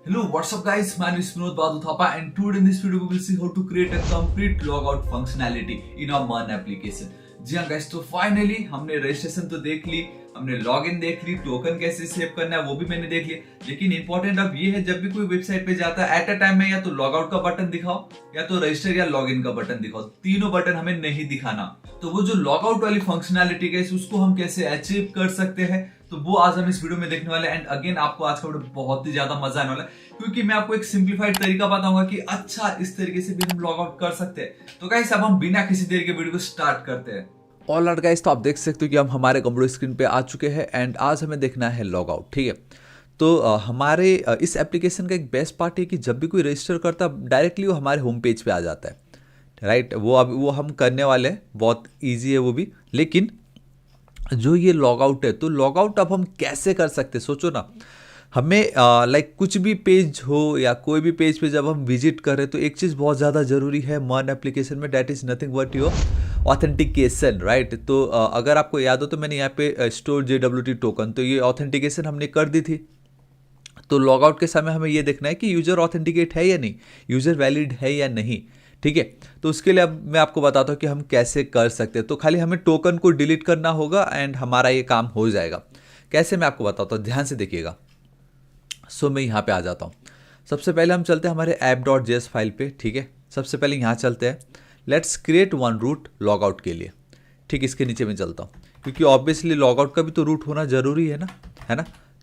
Hello, what's up guys? My name is Vinod Badu Thapa and today in this video we will see how to create a complete logout functionality in our Mun application. जी हाँ guys, तो finally हमने registration तो देख ली, हमने login देख ली, token कैसे save करना है वो भी मैंने देख लिया। लेकिन इंपॉर्टेंट अब ये है, जब भी कोई वेबसाइट पे जाता है एट अ टाइम में या तो लॉगआउट का बटन दिखाओ या तो रजिस्टर या लॉगिन का बटन दिखाओ, तीनों बटन हमें नहीं दिखाना। तो वो जो लॉगआउट वाली फंक्शनैलिटी है उसको हम कैसे अचीव कर सकते हैं, तो वो आज हम इस वीडियो में देखने वाले हैं। एंड अगेन आपको आज का वीडियो बहुत ही ज्यादा मजा आने वाला है, क्योंकि मैं आपको एक सिंप्लीफाइड तरीका बताऊंगा कि अच्छा इस तरीके से भी हम लॉग आउट कर सकते हैं। तो गाइस अब हम बिना किसी देर के वीडियो को स्टार्ट करते हैं। ऑल राइट गाइस, तो आप देख सकते हो कि हम हमारे कंप्यूटर स्क्रीन पे आ चुके हैं एंड आज हमें देखना है लॉग आउट। ठीक है, तो हमारे इस एप्लीकेशन का एक बेस्ट पार्ट है कि जब भी कोई रजिस्टर करता है डायरेक्टली वो हमारे होम पेज पे आ जाता है। राइट, वो हम करने वाले हैं, बहुत ईजी है वो भी। लेकिन जो ये लॉग आउट है, तो लॉग आउट अब हम कैसे कर सकते हैं, सोचो ना। हमें लाइक कुछ भी पेज हो या कोई भी पेज पे जब हम विजिट करें तो एक चीज़ बहुत ज़्यादा ज़रूरी है मन एप्लीकेशन में, that is nothing but your authentication. Right, तो अगर आपको याद हो तो मैंने यहाँ पे स्टोर JWT टोकन, तो ये ऑथेंटिकेशन हमने कर दी थी। तो लॉग आउट के समय हमें ये देखना है कि यूज़र ऑथेंटिकेट है या नहीं, यूज़र वैलिड है या नहीं। ठीक है, तो उसके लिए अब मैं आपको बताता हूँ कि हम कैसे कर सकते हैं। तो खाली हमें टोकन को डिलीट करना होगा एंड हमारा ये काम हो जाएगा। कैसे, मैं आपको बताता हूँ, ध्यान से देखिएगा। सो मैं यहाँ पे आ जाता हूँ। सबसे पहले हम चलते हैं हमारे app.js फाइल पे। ठीक है, सबसे पहले यहाँ चलते हैं, let's create one route log out के लिए। ठीक, इसके नीचे मैं चलता हूँ, क्योंकि ऑब्वियसली लॉग आउट का भी तो रूट होना ज़रूरी है ना,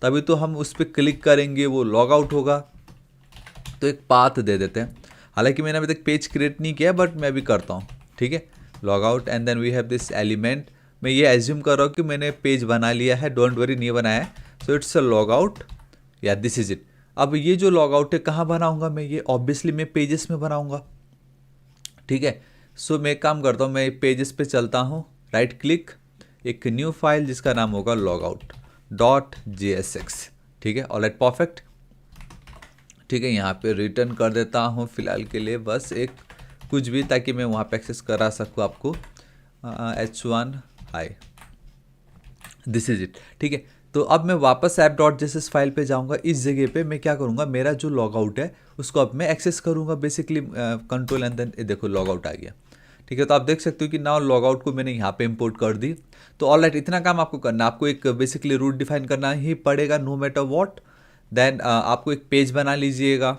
तभी तो हम उस पर क्लिक करेंगे वो लॉग आउट होगा। तो एक पाथ दे देते हैं, हालांकि मैंने अभी तक पेज क्रिएट नहीं किया बट मैं भी करता हूँ। ठीक है, log out and then we have this element. मैं ये एज्यूम कर रहा हूँ कि मैंने पेज बना लिया है, डोंट वरी नहीं बनाया है। So it's a log out, या दिस इज इट। अब ये जो लॉग आउट है कहाँ बनाऊंगा मैं, ये ऑब्वियसली मैं पेजेस में बनाऊंगा। ठीक है, सो मैं एक काम करता हूँ, मैं पेजेस पे चलता हूँ, राइट क्लिक, एक न्यू फाइल जिसका नाम होगा logout.jsx। ठीक है, ऑलराइट, परफेक्ट। ठीक है, यहाँ पे रिटर्न कर देता हूँ फिलहाल के लिए, बस एक कुछ भी, ताकि मैं वहाँ पे एक्सेस करा सकूँ आपको। h1 high, this is it. ठीक है, तो अब मैं वापस app.js फाइल पे जाऊँगा। इस जगह पे मैं क्या करूँगा, मेरा जो लॉग आउट है उसको अब मैं एक्सेस करूँगा बेसिकली, कंट्रोल एंड देन देखो लॉग आउट आ गया। ठीक है, तो आप देख सकते हो कि नाउ लॉग आउट को मैंने यहाँ पे इंपोर्ट कर दी। तो ऑलराइट, इतना काम आपको करना, आपको एक बेसिकली रूट डिफाइन करना ही पड़ेगा नो मैटर वॉट। देन आपको एक पेज बना लीजिएगा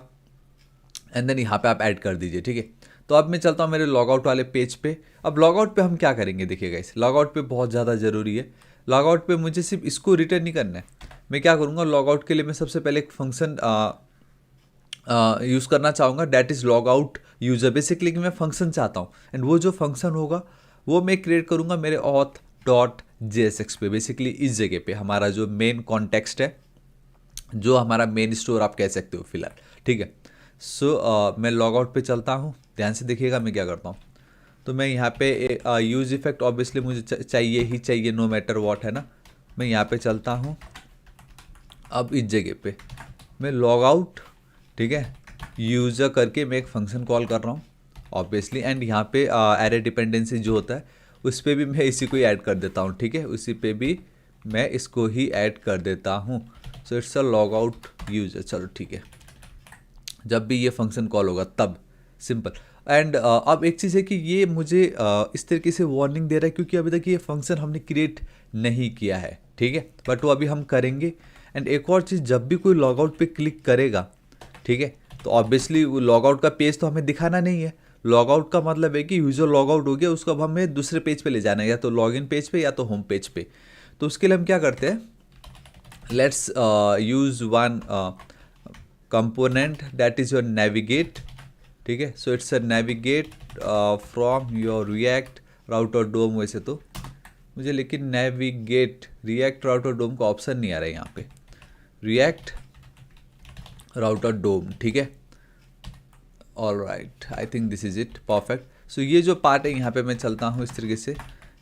एंड देन यहाँ पे आप ऐड कर दीजिए। ठीक है, तो अब मैं चलता हूँ मेरे लॉग आउट वाले पेज पे। अब लॉग आउट पे हम क्या करेंगे, देखिएगा इस लॉग आउट पे बहुत ज़्यादा ज़रूरी है। लॉग आउट पे मुझे सिर्फ इसको रिटर्न नहीं करना है। मैं क्या करूँगा, लॉग आउट के लिए मैं सबसे पहले एक फंक्शन यूज़ करना चाहूँगा, that is log out user. Basically कि मैं फंक्शन चाहता हूँ एंड वो जो फंक्शन होगा वो मैं क्रिएट करूँगा मेरे auth.jsx पे। बेसिकली इस जगह पे हमारा जो मेन कॉन्टेक्स्ट है, जो हमारा मेन स्टोर आप कह सकते हो फिलहाल। ठीक है, सो मैं लॉग आउट पे चलता हूँ, ध्यान से देखिएगा मैं क्या करता हूँ। तो मैं यहाँ पे यूज इफेक्ट ऑब्वियसली मुझे चाहिए ही चाहिए नो मैटर वॉट, है ना। मैं यहाँ पे चलता हूँ, अब इस जगह पे मैं लॉग आउट, ठीक है, यूज़र करके मैं एक फंक्शन कॉल कर रहा हूँ ऑब्वियसली। एंड यहाँ पे एरे डिपेंडेंसी जो होता है उस पर भी मैं इसी को ही ऐड कर देता हूँ। ठीक है, उसी पे भी मैं इसको ही ऐड कर देता हूँ। सो it's a log out user. चलो ठीक है, जब भी ये फंक्शन कॉल होगा तब, सिंपल। एंड अब एक चीज़ है कि ये मुझे इस तरीके से वार्निंग दे रहा है क्योंकि अभी तक ये फंक्शन हमने क्रिएट नहीं किया है। ठीक है, बट वो अभी हम करेंगे। एंड एक और चीज़, जब भी कोई लॉग आउट पे क्लिक करेगा, ठीक है, तो ऑब्वियसली वो लॉग आउट का पेज तो हमें दिखाना नहीं है। लॉग आउट का मतलब है कि यूज़र लॉग आउट हो गया, उसको अब हमें दूसरे पेज पे ले जाना है, या तो लॉग इन पेज पे या तो होम पेज पे। तो उसके लिए हम क्या करते हैं, let's use one component that is your navigate. ठीक है, so it's a navigate from your React router DOM. वैसे तो मुझे लेकिन नेविगेट रिएक्ट राउटर डोम का ऑप्शन नहीं आ रहा है यहाँ पे, रिएक्ट राउटर डोम। ठीक है, all right, I think this is it, perfect. So ये जो पार्ट है यहाँ पे मैं चलता हूँ इस तरीके से।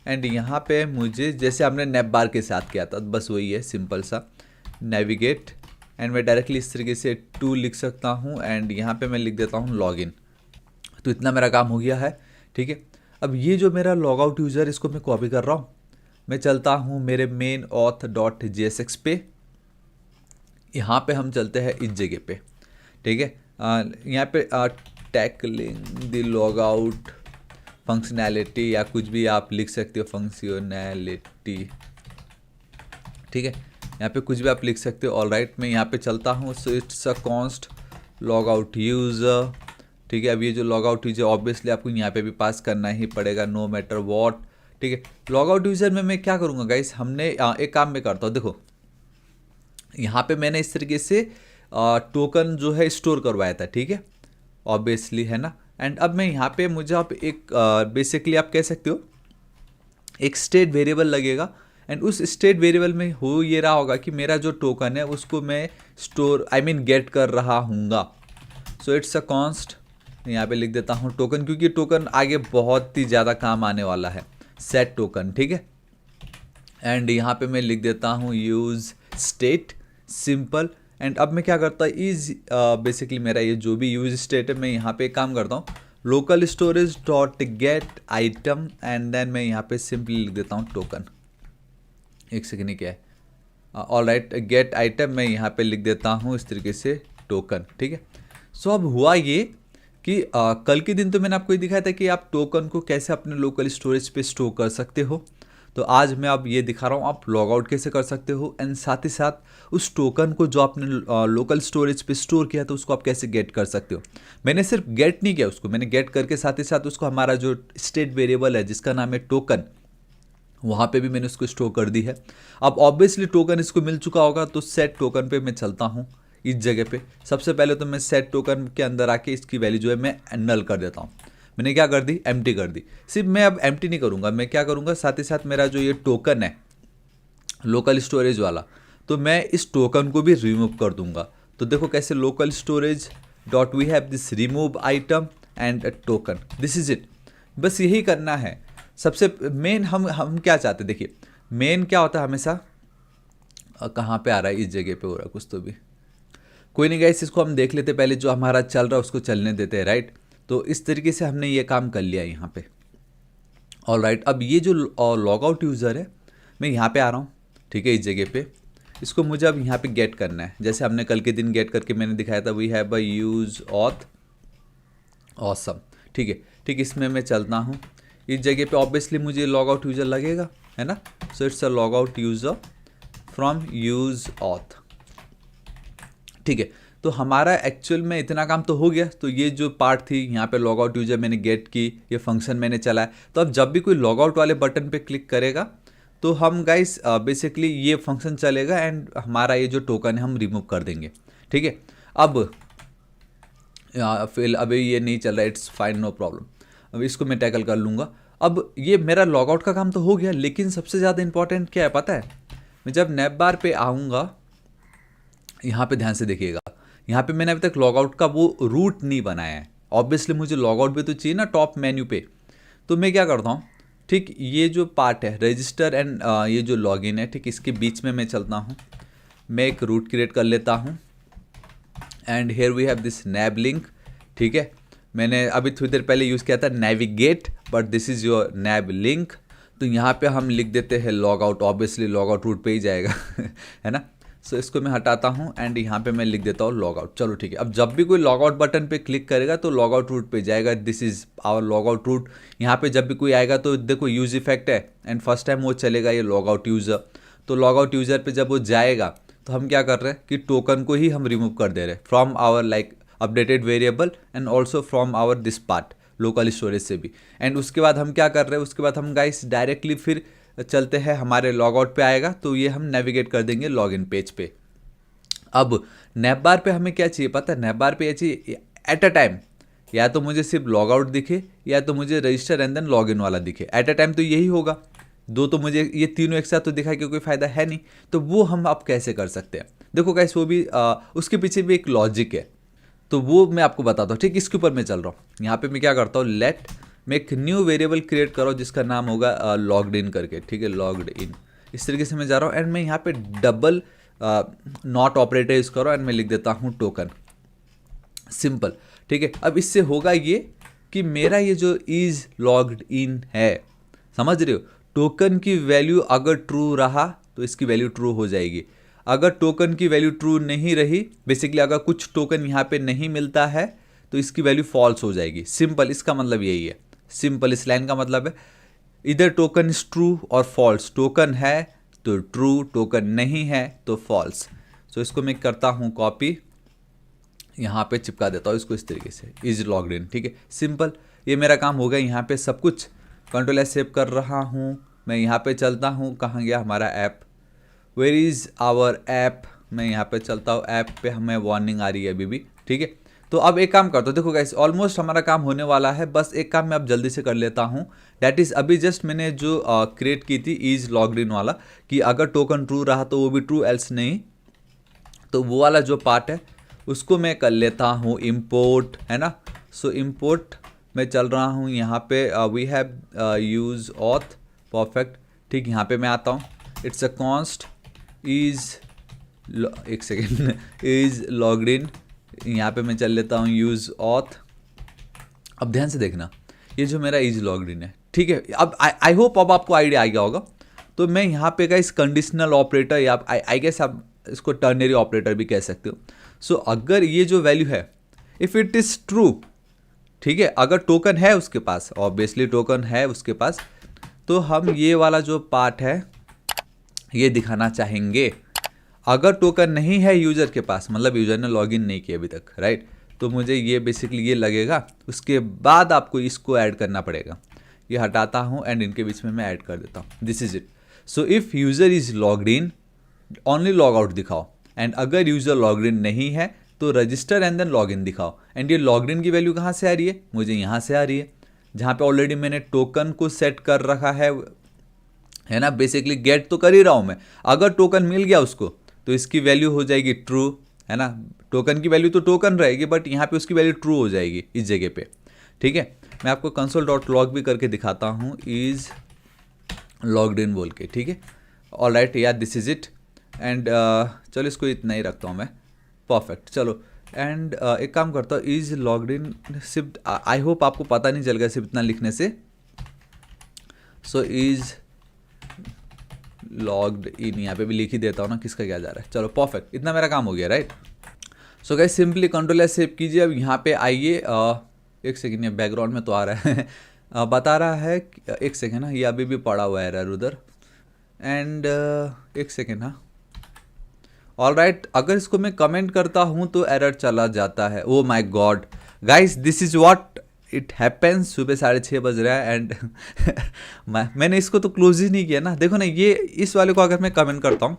एंड यहाँ पे मुझे जैसे हमने नेप बार के साथ किया था बस वही है, सिंपल सा नेविगेट। एंड मैं डायरेक्टली इस तरीके से टू लिख सकता हूँ एंड यहाँ पे मैं लिख देता हूँ लॉगिन। तो इतना मेरा काम हो गया है। ठीक है, अब ये जो मेरा लॉग आउट यूज़र, इसको मैं कॉपी कर रहा हूँ। मैं चलता हूँ मेरे main auth.jsx पे, यहाँ पे हम चलते हैं इस जगह पे। ठीक है। यहाँ पे tackling the log out functionality या कुछ भी आप लिख सकते हो, फंक्शनैलिटी, ठीक है। यहाँ पे कुछ भी आप लिख सकते हो। ऑल राइट, मैं यहाँ पे चलता हूँ। सो it's a const log out user, ठीक है। अब ये जो लॉग आउट यूज़र ऑब्वियसली आपको यहाँ पे भी पास करना ही पड़ेगा, नो मैटर वॉट, ठीक है। लॉग आउट यूज़र में मैं क्या करूँगा गाइस, हमने एक काम में करता हूँ, देखो यहाँ पे मैंने इस तरीके से टोकन जो है स्टोर करवाया था, ठीक है, ऑब्वियसली, है ना। एंड अब मैं यहाँ पे मुझे आप एक बेसिकली आप कह सकते हो एक स्टेट वेरिएबल लगेगा। एंड उस स्टेट वेरिएबल में हो ये रहा होगा कि मेरा जो टोकन है उसको मैं स्टोर गेट कर रहा हूँगा। सो इट्स अ कॉन्स्ट, यहाँ पे लिख देता हूँ टोकन, क्योंकि टोकन आगे बहुत ही ज़्यादा काम आने वाला है, सेट टोकन, ठीक है। एंड यहाँ पे मैं लिख देता हूँ यूज़ स्टेट सिंपल। एंड अब मैं क्या करता इज बेसिकली मेरा ये जो भी यूज स्टेट है, मैं यहाँ पे काम करता हूँ local storage dot get item and then मैं यहाँ पे सिंपली लिख देता हूँ टोकन। एक सेकेंड, ही क्या है, ऑल राइट, गेट आइटम मैं यहाँ पे लिख देता हूँ इस तरीके से टोकन, ठीक है। सो अब हुआ ये कि कल के दिन तो मैंने आपको ये दिखाया था कि आप टोकन को कैसे अपने लोकल स्टोरेज पे स्टोर कर सकते हो। तो आज मैं अब ये दिखा रहा हूँ आप लॉग आउट कैसे कर सकते हो, एंड साथ ही साथ उस टोकन को जो आपने लोकल स्टोरेज पे स्टोर किया था उसको आप कैसे गेट कर सकते हो। मैंने सिर्फ गेट नहीं किया उसको, मैंने गेट करके साथ ही साथ उसको हमारा जो स्टेट वेरिएबल है जिसका नाम है टोकन, वहाँ पे भी मैंने उसको स्टोर कर दी है। अब ऑब्वियसली टोकन इसको मिल चुका होगा, तो सेट टोकन पे मैं चलता हूँ इस जगह पे। सबसे पहले तो मैं सेट टोकन के अंदर आके इसकी वैल्यू जो है मैं नल कर देता हूँ। मैंने क्या कर दी, एम्प्टी कर दी। सिर्फ मैं अब एम्प्टी नहीं करूँगा, मैं क्या करूँगा, साथ ही साथ मेरा जो ये टोकन है लोकल स्टोरेज वाला, तो मैं इस टोकन को भी रिमूव कर दूंगा। तो देखो कैसे, local storage dot we have this remove item and token, this is it. बस यही करना है। सबसे मेन हम क्या चाहते हैं, देखिए मेन क्या होता है हमेशा, कहाँ पे आ रहा है, इस जगह पे हो रहा है कुछ तो भी, कोई नहीं गाइस, इसको हम देख लेते, पहले जो हमारा चल रहा है उसको चलने देते हैं, राइट। तो इस तरीके से हमने ये काम कर लिया यहाँ पे। ऑल राइट, अब ये जो लॉग आउट यूज़र है, मैं यहाँ पे आ रहा हूँ, ठीक है, इस जगह पे। इसको मुझे अब यहाँ पे गेट करना है, जैसे हमने कल के दिन गेट करके मैंने दिखाया था, we have a use auth awesome, ठीक है, ठीक। इसमें मैं चलता हूँ इस जगह पे, ऑब्वियसली मुझे लॉग आउट यूज़र लगेगा, है ना। सो it's a log out user from use auth, ठीक है। तो हमारा एक्चुअल में इतना काम तो हो गया। तो ये जो पार्ट थी यहाँ पे लॉग आउट यूजर मैंने गेट की, ये फंक्शन मैंने चलाया। तो अब जब भी कोई लॉग आउट वाले बटन पे क्लिक करेगा तो हम गाइस बेसिकली ये फंक्शन चलेगा एंड हमारा ये जो टोकन है हम रिमूव कर देंगे, ठीक है। अब फिर अभी ये नहीं चल रहा, इट्स फाइन, नो प्रॉब्लम। अब इसको मैं टैकल कर लूँगा। अब ये मेरा लॉग आउट का काम तो हो गया, लेकिन सबसे ज़्यादा इंपॉर्टेंट क्या है पता है, मैं जब नैप बार पे आऊँगा, यहाँ पे ध्यान से देखिएगा, यहाँ पे मैंने अभी तक लॉग आउट का वो रूट नहीं बनाया है। ऑब्वियसली मुझे लॉग आउट भी तो चाहिए ना टॉप मेन्यू पे। तो मैं क्या करता हूँ, ठीक, ये जो पार्ट है रजिस्टर एंड ये जो लॉगिन है, ठीक, इसके बीच में मैं चलता हूँ। मैं एक रूट क्रिएट कर लेता हूँ and here we have this nav link, ठीक है। मैंने अभी थोड़ी देर पहले यूज़ किया था navigate, but this is your nav link. तो यहाँ पे हम लिख देते हैं log out, obviously log out route पे ही जाएगा है ना। सो इसको मैं हटाता हूँ एंड यहाँ पे मैं लिख देता हूँ लॉग आउट। चलो ठीक है, अब जब भी कोई लॉग आउट बटन पे क्लिक करेगा तो लॉग आउट रूट पे जाएगा, this is our log out route. यहाँ पे जब भी कोई आएगा तो देखो यूज इफेक्ट है एंड फर्स्ट टाइम वो चलेगा ये लॉग आउट यूज़र। तो लॉग आउट यूज़र पे जब वो जाएगा तो हम क्या कर रहे हैं कि टोकन को ही हम रिमूव कर दे रहे हैं from our like updated variable and also from our this part local storage से भी। एंड उसके बाद हम क्या कर रहे हैं, उसके बाद हम गाइस डायरेक्टली फिर चलते हैं, हमारे लॉग आउट पे आएगा तो ये हम नेविगेट कर देंगे लॉगिन पेज पे। अब नैप बार पे हमें क्या चाहिए पता है, नैप बार पे ये चाहिए एट अ टाइम, या तो मुझे सिर्फ लॉग आउट दिखे या तो मुझे register and then log in वाला दिखे। एट अ टाइम तो यही होगा, दो तो मुझे ये तीनों एक साथ तो दिखाई कि कोई फ़ायदा है नहीं। तो वो हम आप कैसे कर सकते हैं, देखो गाइस वो भी उसके पीछे भी एक लॉजिक है, तो वो मैं आपको बताता हूँ, ठीक। इसके ऊपर मैं चल रहा हूँ। यहाँ पे मैं क्या करता हूँ, लेट मैं एक न्यू वेरिएबल क्रिएट करो जिसका नाम होगा लॉग्ड इन करके, ठीक है, लॉग्ड इन। इस तरीके से मैं जा रहा हूँ एंड मैं यहाँ पे डबल नॉट ऑपरेटर यूज़ करो एंड मैं लिख देता हूँ टोकन, सिंपल, ठीक है। अब इससे होगा ये कि मेरा ये जो इज लॉग्ड इन है, समझ रहे हो, टोकन की वैल्यू अगर ट्रू रहा तो इसकी वैल्यू ट्रू हो जाएगी, अगर टोकन की वैल्यू ट्रू नहीं रही, बेसिकली अगर कुछ टोकन यहाँ पे नहीं मिलता है तो इसकी वैल्यू फॉल्स हो जाएगी। सिंपल, इसका मतलब यही है। सिंपल इस लाइन का मतलब है इधर टोकन इज ट्रू और फॉल्स। टोकन है तो ट्रू, टोकन नहीं है तो फॉल्स। सो इसको मैं करता हूँ कॉपी, यहाँ पे चिपका देता हूँ इसको इस तरीके से, इज लॉग्ड इन। ठीक है, सिंपल, ये मेरा काम हो गया। यहाँ पे सब कुछ कंट्रोल एस सेव कर रहा हूँ। मैं यहाँ पे चलता हूँ, कहाँ गया हमारा app, where is our app. मैं यहाँ पे चलता हूँ, ऐप पे हमें वार्निंग आ रही है अभी भी। ठीक है, तो अब एक काम करता हूँ, देखो गाइस ऑलमोस्ट हमारा काम होने वाला है। बस एक काम मैं अब जल्दी से कर लेता हूँ, डैट इज़ अभी जस्ट मैंने जो क्रिएट की थी इज लॉग्ड इन वाला, कि अगर टोकन ट्रू रहा तो वो भी ट्रू, एल्स नहीं। तो वो वाला जो पार्ट है उसको मैं कर लेता हूँ इम्पोर्ट, है ना। सो इम्पोर्ट मैं चल रहा हूँ यहाँ पे, we have use auth, perfect. ठीक, यहाँ पे मैं आता हूँ, इट्स अ कॉन्स्ट इज, एक सेकेंड, इज लॉग्ड इन। यहाँ पे मैं चल लेता हूँ यूज ऑथ। अब ध्यान से देखना, ये जो मेरा इज लॉग्ड इन है, ठीक है। अब आई होप अब आपको आइडिया आ गया होगा। तो मैं यहाँ पे का इस कंडीशनल ऑपरेटर, या आई गेस आप इसको टर्नरी ऑपरेटर भी कह सकते हो। सो अगर ये जो वैल्यू है, इफ़ इट इज़ ट्रू, ठीक है, अगर टोकन है उसके पास, ऑब्वियसली टोकन है उसके पास, तो हम ये वाला जो पार्ट है ये दिखाना चाहेंगे। अगर टोकन नहीं है यूज़र के पास, मतलब यूज़र ने लॉगिन नहीं किया अभी तक, राइट, तो मुझे ये बेसिकली ये लगेगा। उसके बाद आपको इसको ऐड करना पड़ेगा। ये हटाता हूँ एंड इनके बीच में मैं ऐड कर देता हूँ, this is it. So if user is logged in, only log out दिखाओ, एंड अगर यूज़र लॉग्ड इन नहीं है तो register and then log in दिखाओ। एंड ये लॉग्ड इन की वैल्यू कहाँ से आ रही है, मुझे यहाँ से आ रही है, जहाँ पे ऑलरेडी मैंने टोकन को सेट कर रखा है ना। बेसिकली गेट तो कर ही रहा हूँ मैं। अगर टोकन मिल गया उसको तो इसकी वैल्यू हो जाएगी ट्रू, है ना। टोकन की वैल्यू तो टोकन रहेगी, बट यहाँ पे उसकी वैल्यू ट्रू हो जाएगी इस जगह पे। ठीक है, मैं आपको console.log भी करके दिखाता हूँ, इज लॉग्ड इन बोल के। ठीक है, ऑलराइट यार, दिस इज इट। एंड चलो इसको इतना ही रखता हूँ मैं, परफेक्ट। चलो एंड एक काम करता हूँ, इज लॉग्ड इन, सिर्फ आई होप आपको पता नहीं चल गया सिर्फ इतना लिखने से। सो इज लॉग्ड इन यहाँ पे भी लिख ही देता हूँ ना, किसका क्या जा रहा है। चलो परफेक्ट, इतना मेरा काम हो गया, right. So guys simply control S save कीजिए। अब यहाँ पे आइए, एक सेकेंड, ये बैकग्राउंड में तो आ रहा है बता रहा है, एक सेकेंड ना, ये अभी भी पड़ा हुआ है एरर उधर। एंड एक सेकेंड, हाँ, ऑलराइट। अगर इसको मैं कमेंट करता हूँ तो एरर चला जाता है। Oh my God guys, this is what it happens. सुबह 6:30 बज रहा है एंड मैंने इसको तो क्लोज ही नहीं किया ना। देखो ना, ये इस वाले को अगर मैं कमेंट करता हूँ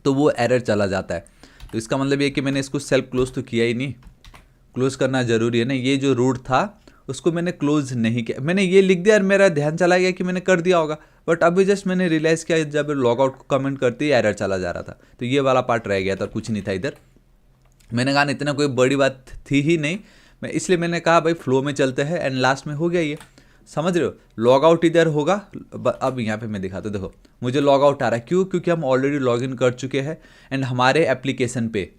तो वो एरर चला जाता है। तो इसका मतलब ये कि मैंने इसको सेल्फ क्लोज तो किया ही नहीं। क्लोज करना ज़रूरी है ना। ये जो रूट था उसको मैंने क्लोज नहीं किया, मैंने ये लिख दिया और मेरा ध्यान चला गया कि मैंने कर दिया होगा। बट अभी जस्ट मैंने रियलाइज़ किया जब लॉग आउट को कमेंट करते ही एरर चला जा रहा था। तो ये वाला पार्ट रह गया था, कुछ नहीं था इधर। मैंने कहा इतना कोई बड़ी बात थी ही नहीं, मैं इसलिए मैंने कहा भाई फ्लो में चलते हैं, एंड लास्ट में हो गया ये, समझ रहे हो। लॉग आउट इधर होगा। अब यहाँ पे मैं दिखाता हूँ, देखो मुझे लॉग आउट आ रहा है, क्यों, क्योंकि हम ऑलरेडी लॉग इन कर चुके हैं। एंड हमारे एप्लीकेशन पे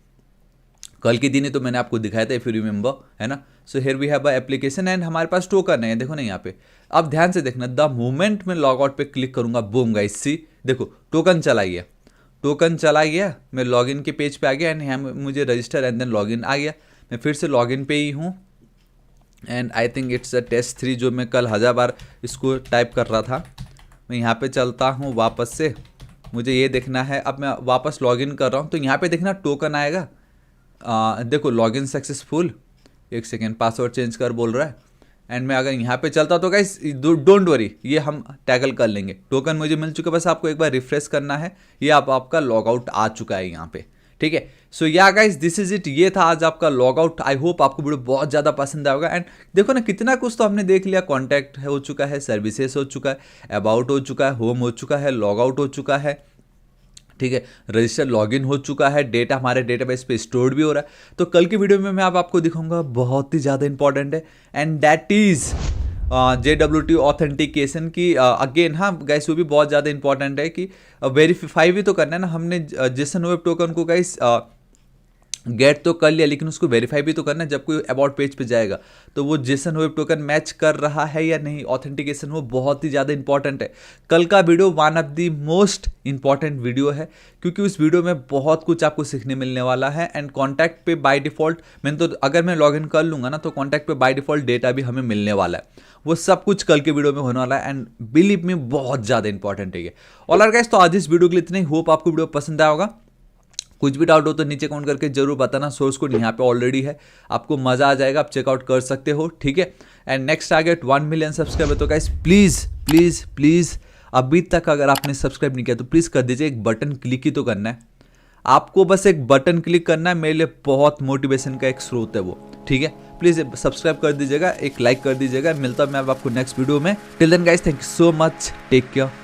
कल के दिन ही तो मैंने आपको दिखाया था, इफ यू रिमेंबर, है ना। So here we have a application and हमारे पास टोकन है, देखो ना यहाँ पे। अब ध्यान से देखना, द मोमेंट मैं लॉग आउट पे क्लिक करूंगा, बूम गाइस, सी देखो टोकन चला गया, टोकन चला गया। मैं लॉगिन के पेज पे आ गया एंड यहाँ मुझे रजिस्टर एंड देन लॉगिन आ गया। मैं फिर से लॉगिन पे ही हूँ and I think it's a test 3 जो मैं कल 1000 बार इसको टाइप कर रहा था। मैं यहाँ पे चलता हूँ वापस से, मुझे ये देखना है। अब मैं वापस लॉगिन कर रहा हूँ तो यहाँ पे देखना टोकन आएगा। देखो लॉगिन सक्सेसफुल, एक सेकेंड, पासवर्ड चेंज कर बोल रहा है। एंड मैं अगर यहाँ पे चलता तो गाइस डोंट वरी, ये हम टैकल कर लेंगे। टोकन मुझे मिल चुका, बस आपको एक बार रिफ्रेश करना है। ये आपका लॉग आउट आ चुका है यहाँ पे, ठीक है। सो या गाइस दिस इज इट, ये था आज आपका लॉग आउट। आई होप आपको वीडियो बहुत ज़्यादा पसंद आएगा। एंड देखो ना कितना कुछ तो हमने देख लिया, कॉन्टैक्ट हो चुका है, सर्विसेज हो चुका है, अबाउट हो चुका है, होम हो चुका है, लॉग आउट हो चुका है, ठीक है, रजिस्टर लॉगिन हो चुका है, डेटा हमारे डेटाबेस पे स्टोर्ड भी हो रहा है। तो कल की वीडियो में मैं आपको दिखाऊंगा, बहुत ही ज़्यादा इंपॉर्टेंट है, and that is JWT authentication की। अगेन हाँ गाइस, वो भी बहुत ज़्यादा इंपॉर्टेंट है कि वेरीफाई भी तो करना है ना हमने जेसन वेब टोकन को गाइस गेट तो कर लिया, लेकिन उसको वेरीफाई भी तो करना है। जब कोई अबाउट पेज पे जाएगा तो वो जेसन वेब टोकन मैच कर रहा है या नहीं, ऑथेंटिकेशन वो बहुत ही ज़्यादा इंपॉर्टेंट है। कल का video one of the most important video है, क्योंकि उस वीडियो में बहुत कुछ आपको सीखने मिलने वाला है। एंड कॉन्टैक्ट पे बाय डिफॉल्ट अगर मैं लॉग इन कर लूँगा ना, तो कॉन्टैक्ट पे बाय डिफॉल्ट डेटा भी हमें मिलने वाला है। वो सब कुछ कल के वीडियो में होने वाला है, एंड बिलीव में बहुत ज़्यादा इंपॉर्टेंट है ये। ऑल गाइस, तो आज इस वीडियो के लिए इतना ही। होप आपको वीडियो पसंद आया होगा। कुछ भी डाउट हो तो नीचे कमेंट करके जरूर बताना। सोर्स कोड यहाँ पे ऑलरेडी है, आपको मजा आ जाएगा, आप चेकआउट कर सकते हो, ठीक है। And next target 1 million subscriber. तो गाइस प्लीज प्लीज प्लीज, अभी तक अगर आपने सब्सक्राइब नहीं किया तो प्लीज कर दीजिए। एक बटन क्लिक ही तो करना है आपको, बस एक बटन क्लिक करना है। मेरे लिए बहुत मोटिवेशन का एक स्रोत है वो, ठीक है। प्लीज सब्सक्राइब कर दीजिएगा, एक लाइक कर दीजिएगा। मिलता हूं मैं अब आपको नेक्स्ट वीडियो में। Till then guys, thank you so much, take care.